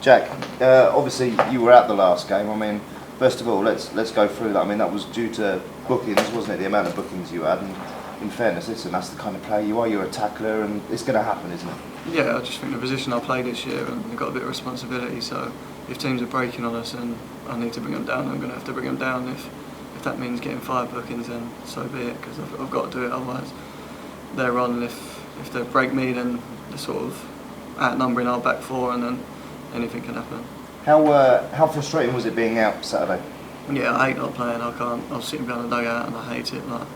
Jack, obviously you were at the last game. I mean, first of all, let's go through that. I mean, that was due to bookings, wasn't it? The amount of bookings you had, and in fairness, listen, that's the kind of player you are. You're a tackler, and it's going to happen, isn't it? Yeah, I just think the position I play this year, and we've got a bit of responsibility. So if teams are breaking on us and I need to bring them down, I'm going to have to bring them down. If that means getting 5 bookings, then so be it, because I've got to do it. Otherwise, they're on, and if they break me, then they're sort of outnumbering our back four, and then anything can happen. How frustrating was it being out Saturday? Yeah, I hate not playing. I can't. I was sitting behind the dugout and I hate it. Like,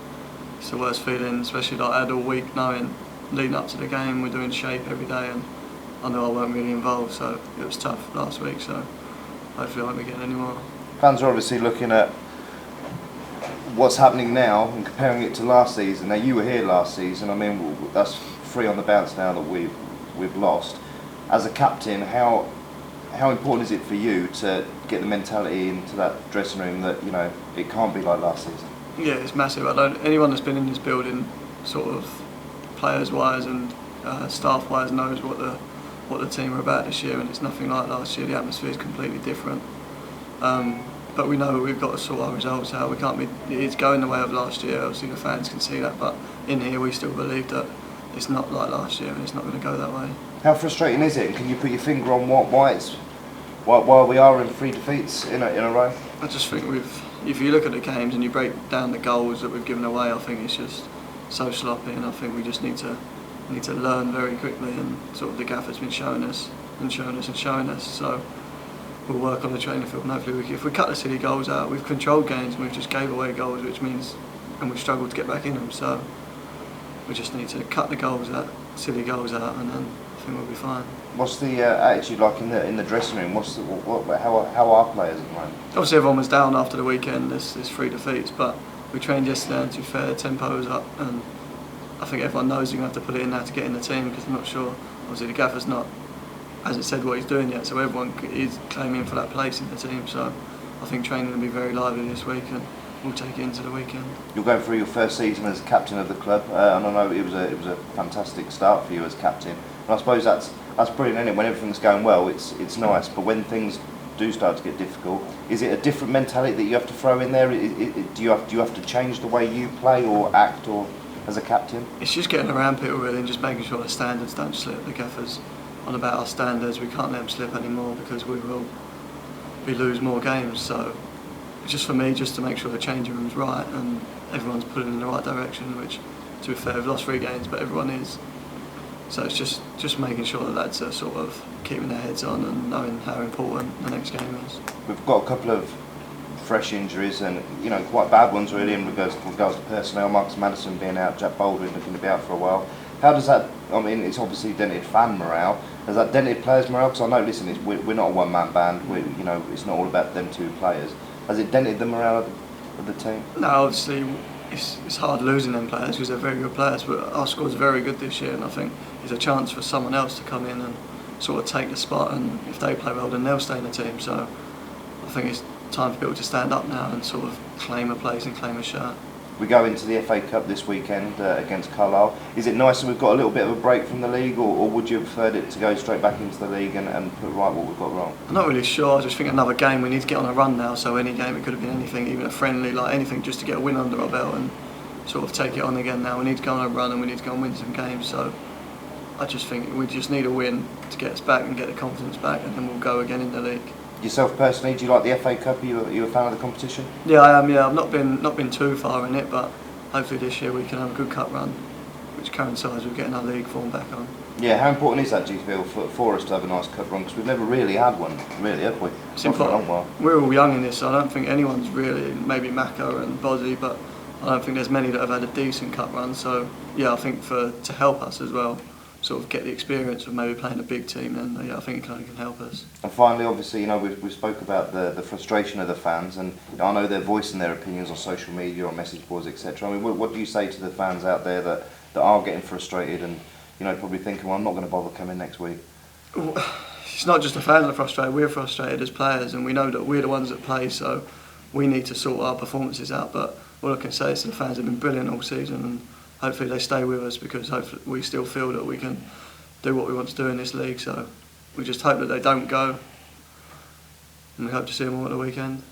it's the worst feeling, especially like I had all week knowing leading up to the game we're doing shape every day, and I know I weren't really involved, so it was tough last week. So hopefully I won't be getting any more. Fans are obviously looking at what's happening now and comparing it to last season. Now you were here last season. I mean, that's 3 on the bounce now that we've lost. As a captain, how important is it for you to get the mentality into that dressing room that, you know, it can't be like last season? Yeah, it's massive. Anyone that's been in this building, sort of players-wise and staff-wise, knows what the team are about this year, and it's nothing like last year. The atmosphere is completely different. But we know we've got to sort our results out. We can't be. It's going the way of last year. Obviously, the fans can see that, but in here we still believe that it's not like last year, and it's not going to go that way. How frustrating is it? And can you put your finger on why we are in 3 defeats in a row? I just think if you look at the games and you break down the goals that we've given away, I think it's just so sloppy, and I think we just need to learn very quickly. And sort of the gaffer's been showing us. So we'll work on the training field, and hopefully if we cut the silly goals out, we've controlled games and we've just gave away goals, which means, and we've struggled to get back in them. So we just need to cut the silly goals out, and then I think we'll be fine. What's the attitude like in the dressing room? How are players at the moment? Obviously everyone was down after the weekend. There's 3 defeats, but we trained yesterday, and to be fair, the tempo was up, and I think everyone knows you're going to have to put it in now to get in the team, because I'm not sure, obviously the gaffer's hasn't said what he's doing yet, so everyone is claiming for that place in the team. So I think training will be very lively this week, and we'll take it into the weekend. You're going through your first season as captain of the club, and I know it was a fantastic start for you as captain. And I suppose that's brilliant, isn't it? When everything's going well, it's nice. But when things do start to get difficult, is it a different mentality that you have to throw in there? Do you have to change the way you play or act, or as a captain? It's just getting around people really, and just making sure the standards don't slip. The gaffer's on about our standards. We can't let them slip anymore, because we lose more games. So just for me, just to make sure the changing room's right and everyone's pulling in the right direction, which, to be fair, we've lost 3 games, but everyone is. So it's just making sure that that's sort of keeping their heads on and knowing how important the next game is. We've got a couple of fresh injuries, and quite bad ones really in regards to personnel. Marcus Madison being out, Jack Baldwin looking to be out for a while. How does that? I mean, it's obviously dented fan morale. Has that dented players' morale? Because I know, listen, we're not a one-man band. It's not all about them 2 players. Has it dented the morale of the team? No, obviously it's hard losing them players, because they're very good players, but our squad's very good this year, and I think it's a chance for someone else to come in and sort of take the spot, and if they play well, then they'll stay in the team. So I think it's time for people to stand up now and sort of claim a place and claim a shirt. We go into the FA Cup this weekend against Carlisle. Is it nice that we've got a little bit of a break from the league, or would you have preferred it to go straight back into the league and put right what we've got wrong? I'm not really sure. I just think another game, we need to get on a run now. So any game, it could have been anything, even a friendly, like anything, just to get a win under our belt and sort of take it on again now. We need to go on a run, and we need to go and win some games. So I just think we just need a win to get us back and get the confidence back, and then we'll go again in the league. Yourself personally, do you like the FA Cup? Are you a fan of the competition? Yeah, I am. Yeah, I've not been too far in it, but hopefully this year we can have a good cup run, which coincides with getting our league form back on. Yeah, how important is that, do you feel, for us to have a nice cup run? Because we've never really had one, really, have we? It's important. We're all young in this, so I don't think anyone's really, maybe Maka and Bozzy, but I don't think there's many that have had a decent cup run. So yeah, I think to help us as well, sort of get the experience of maybe playing a big team, then yeah, I think it kind of can help us. And finally, obviously, we spoke about the frustration of the fans, and I know they're voicing their opinions on social media, on message boards, etc. I mean, what do you say to the fans out there that are getting frustrated and probably thinking, well, I'm not going to bother coming next week? It's not just the fans that are frustrated. We're frustrated as players, and we know that we're the ones that play, so we need to sort our performances out. But all I can say is the fans have been brilliant all season, and hopefully they stay with us, because hopefully we still feel that we can do what we want to do in this league. So we just hope that they don't go, and we hope to see them all at the weekend.